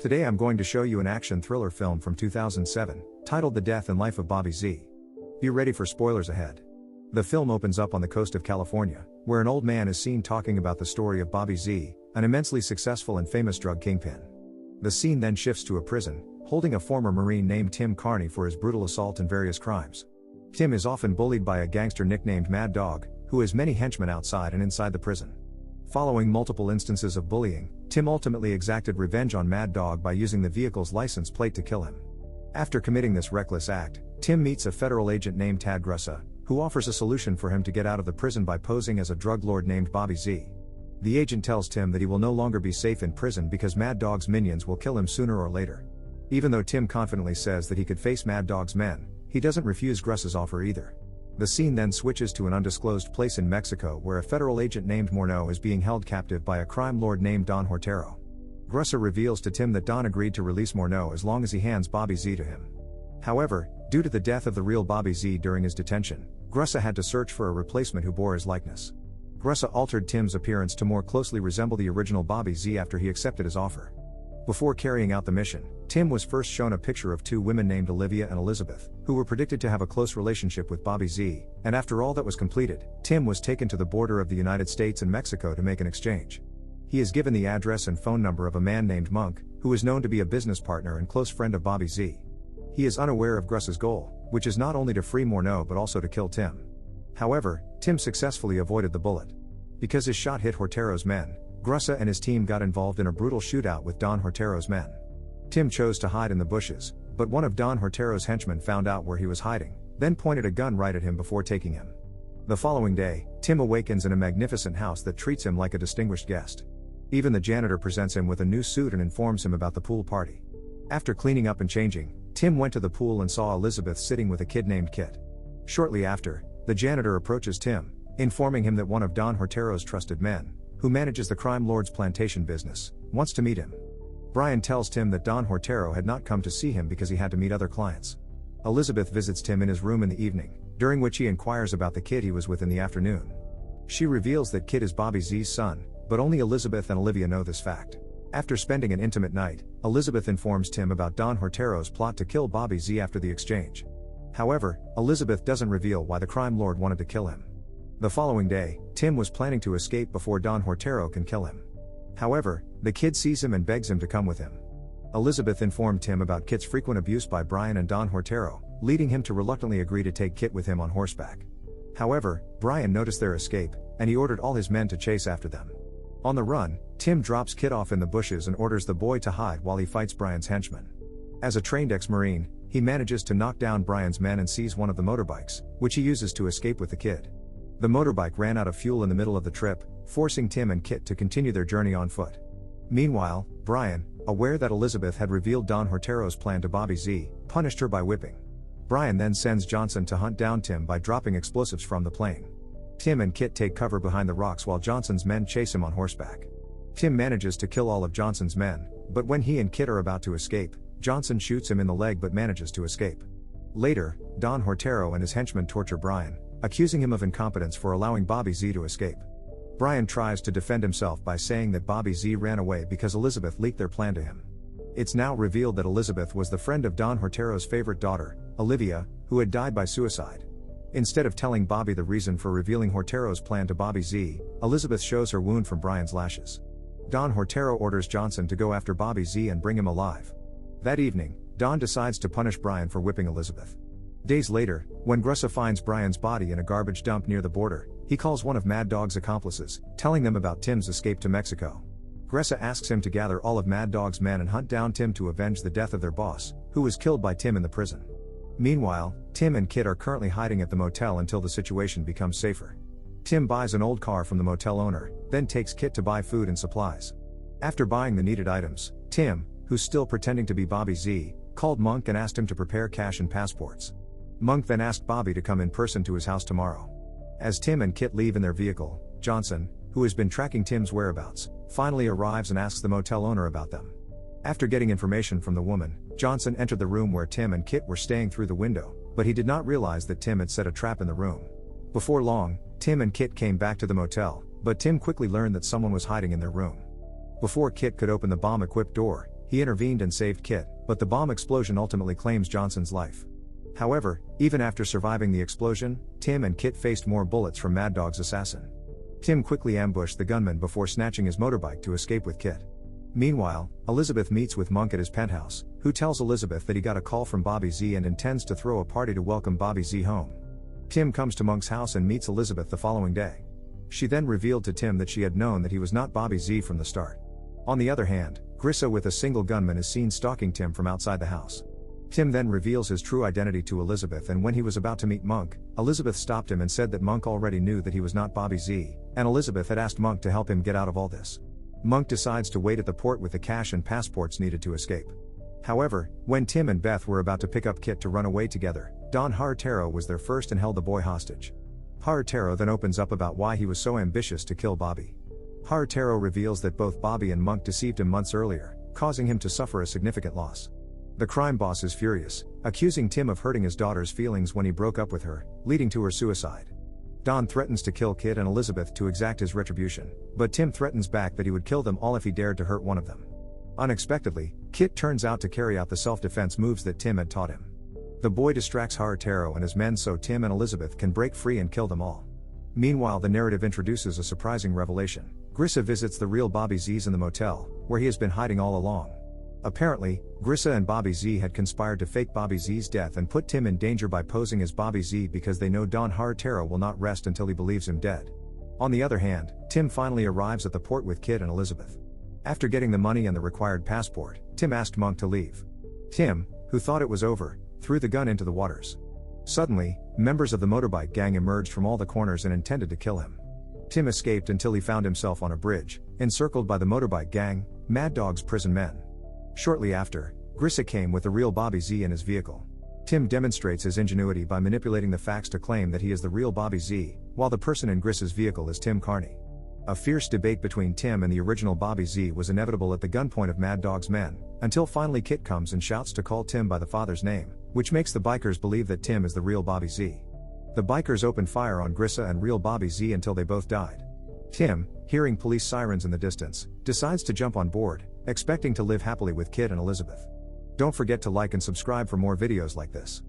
Today I'm going to show you an action thriller film from 2007, titled The Death and Life of Bobby Z. Be ready for spoilers ahead. The film opens up on the coast of California, where an old man is seen talking about the story of Bobby Z, an immensely successful and famous drug kingpin. The scene then shifts to a prison, holding a former Marine named Tim Carney for his brutal assault and various crimes. Tim is often bullied by a gangster nicknamed Mad Dog, who has many henchmen outside and inside the prison. Following multiple instances of bullying, Tim ultimately exacted revenge on Mad Dog by using the vehicle's license plate to kill him. After committing this reckless act, Tim meets a federal agent named Tad Grussa, who offers a solution for him to get out of the prison by posing as a drug lord named Bobby Z. The agent tells Tim that he will no longer be safe in prison because Mad Dog's minions will kill him sooner or later. Even though Tim confidently says that he could face Mad Dog's men, he doesn't refuse Grussa's offer either. The scene then switches to an undisclosed place in Mexico where a federal agent named Morneau is being held captive by a crime lord named Don Hortero. Grussa reveals to Tim that Don agreed to release Morneau as long as he hands Bobby Z to him. However, due to the death of the real Bobby Z during his detention, Grussa had to search for a replacement who bore his likeness. Grussa altered Tim's appearance to more closely resemble the original Bobby Z after he accepted his offer. Before carrying out the mission, Tim was first shown a picture of two women named Olivia and Elizabeth, who were predicted to have a close relationship with Bobby Z, and after all that was completed, Tim was taken to the border of the United States and Mexico to make an exchange. He is given the address and phone number of a man named Monk, who is known to be a business partner and close friend of Bobby Z. He is unaware of Grussa's goal, which is not only to free Morneau but also to kill Tim. However, Tim successfully avoided the bullet. Because his shot hit Hortero's men, Grussa and his team got involved in a brutal shootout with Don Hortero's men. Tim chose to hide in the bushes, but one of Don Hortero's henchmen found out where he was hiding, then pointed a gun right at him before taking him. The following day, Tim awakens in a magnificent house that treats him like a distinguished guest. Even the janitor presents him with a new suit and informs him about the pool party. After cleaning up and changing, Tim went to the pool and saw Elizabeth sitting with a kid named Kit. Shortly after, the janitor approaches Tim, informing him that one of Don Hortero's trusted men, who manages the crime lord's plantation business, wants to meet him. Brian tells Tim that Don Hortero had not come to see him because he had to meet other clients. Elizabeth visits Tim in his room in the evening, during which he inquires about the kid he was with in the afternoon. She reveals that Kid is Bobby Z's son, but only Elizabeth and Olivia know this fact. After spending an intimate night, Elizabeth informs Tim about Don Hortero's plot to kill Bobby Z after the exchange. However, Elizabeth doesn't reveal why the crime lord wanted to kill him. The following day, Tim was planning to escape before Don Hortero can kill him. However, the kid sees him and begs him to come with him. Elizabeth informed Tim about Kit's frequent abuse by Brian and Don Hortero, leading him to reluctantly agree to take Kit with him on horseback. However, Brian noticed their escape, and he ordered all his men to chase after them. On the run, Tim drops Kit off in the bushes and orders the boy to hide while he fights Brian's henchmen. As a trained ex-Marine, he manages to knock down Brian's men and seize one of the motorbikes, which he uses to escape with the kid. The motorbike ran out of fuel in the middle of the trip, forcing Tim and Kit to continue their journey on foot. Meanwhile, Brian, aware that Elizabeth had revealed Don Hortero's plan to Bobby Z, punished her by whipping. Brian then sends Johnson to hunt down Tim by dropping explosives from the plane. Tim and Kit take cover behind the rocks while Johnson's men chase him on horseback. Tim manages to kill all of Johnson's men, but when he and Kit are about to escape, Johnson shoots him in the leg but manages to escape. Later, Don Hortero and his henchmen torture Brian, accusing him of incompetence for allowing Bobby Z to escape. Brian tries to defend himself by saying that Bobby Z ran away because Elizabeth leaked their plan to him. It's now revealed that Elizabeth was the friend of Don Hortero's favorite daughter, Olivia, who had died by suicide. Instead of telling Bobby the reason for revealing Hortero's plan to Bobby Z, Elizabeth shows her wound from Brian's lashes. Don Hortero orders Johnson to go after Bobby Z and bring him alive. That evening, Don decides to punish Brian for whipping Elizabeth. Days later, when Grussa finds Brian's body in a garbage dump near the border, he calls one of Mad Dog's accomplices, telling them about Tim's escape to Mexico. Grussa asks him to gather all of Mad Dog's men and hunt down Tim to avenge the death of their boss, who was killed by Tim in the prison. Meanwhile, Tim and Kit are currently hiding at the motel until the situation becomes safer. Tim buys an old car from the motel owner, then takes Kit to buy food and supplies. After buying the needed items, Tim, who's still pretending to be Bobby Z, called Monk and asked him to prepare cash and passports. Monk then asked Bobby to come in person to his house tomorrow. As Tim and Kit leave in their vehicle, Johnson, who has been tracking Tim's whereabouts, finally arrives and asks the motel owner about them. After getting information from the woman, Johnson entered the room where Tim and Kit were staying through the window, but he did not realize that Tim had set a trap in the room. Before long, Tim and Kit came back to the motel, but Tim quickly learned that someone was hiding in their room. Before Kit could open the bomb-equipped door, He intervened and saved Kit, but the bomb explosion ultimately claims Johnson's life. However, even after surviving the explosion, Tim and Kit faced more bullets from Mad Dog's assassin. Tim quickly ambushed the gunman before snatching his motorbike to escape with Kit. Meanwhile, Elizabeth meets with Monk at his penthouse, who tells Elizabeth that he got a call from Bobby Z and intends to throw a party to welcome Bobby Z home. Tim comes to Monk's house and meets Elizabeth the following day. She then revealed to Tim that she had known that he was not Bobby Z from the start. On the other hand, Grissa with a single gunman is seen stalking Tim from outside the house. Tim then reveals his true identity to Elizabeth, and when he was about to meet Monk, Elizabeth stopped him and said that Monk already knew that he was not Bobby Z, and Elizabeth had asked Monk to help him get out of all this. Monk decides to wait at the port with the cash and passports needed to escape. However, when Tim and Beth were about to pick up Kit to run away together, Don Hartaro was there first and held the boy hostage. Hartaro then opens up about why he was so ambitious to kill Bobby. Hartaro reveals that both Bobby and Monk deceived him months earlier, causing him to suffer a significant loss. The crime boss is furious, accusing Tim of hurting his daughter's feelings when he broke up with her, leading to her suicide. Don threatens to kill Kit and Elizabeth to exact his retribution, but Tim threatens back that he would kill them all if he dared to hurt one of them. Unexpectedly, Kit turns out to carry out the self-defense moves that Tim had taught him. The boy distracts Hartaro and his men so Tim and Elizabeth can break free and kill them all. Meanwhile, the narrative introduces a surprising revelation. Grissa visits the real Bobby Z's in the motel, where he has been hiding all along. Apparently, Grissa and Bobby Z had conspired to fake Bobby Z's death and put Tim in danger by posing as Bobby Z because they know Don Hartaro will not rest until he believes him dead. On the other hand, Tim finally arrives at the port with Kit and Elizabeth. After getting the money and the required passport, Tim asked Monk to leave. Tim, who thought it was over, threw the gun into the waters. Suddenly, members of the motorbike gang emerged from all the corners and intended to kill him. Tim escaped until he found himself on a bridge, encircled by the motorbike gang, Mad Dog's prison men. Shortly after, Grissa came with the real Bobby Z in his vehicle. Tim demonstrates his ingenuity by manipulating the facts to claim that he is the real Bobby Z, while the person in Grissa's vehicle is Tim Carney. A fierce debate between Tim and the original Bobby Z was inevitable at the gunpoint of Mad Dog's men, until finally Kit comes and shouts to call Tim by the father's name, which makes the bikers believe that Tim is the real Bobby Z. The bikers open fire on Grissa and real Bobby Z until they both died. Tim, hearing police sirens in the distance, decides to jump on board, expecting to live happily with Kit and Elizabeth. Don't forget to like and subscribe for more videos like this.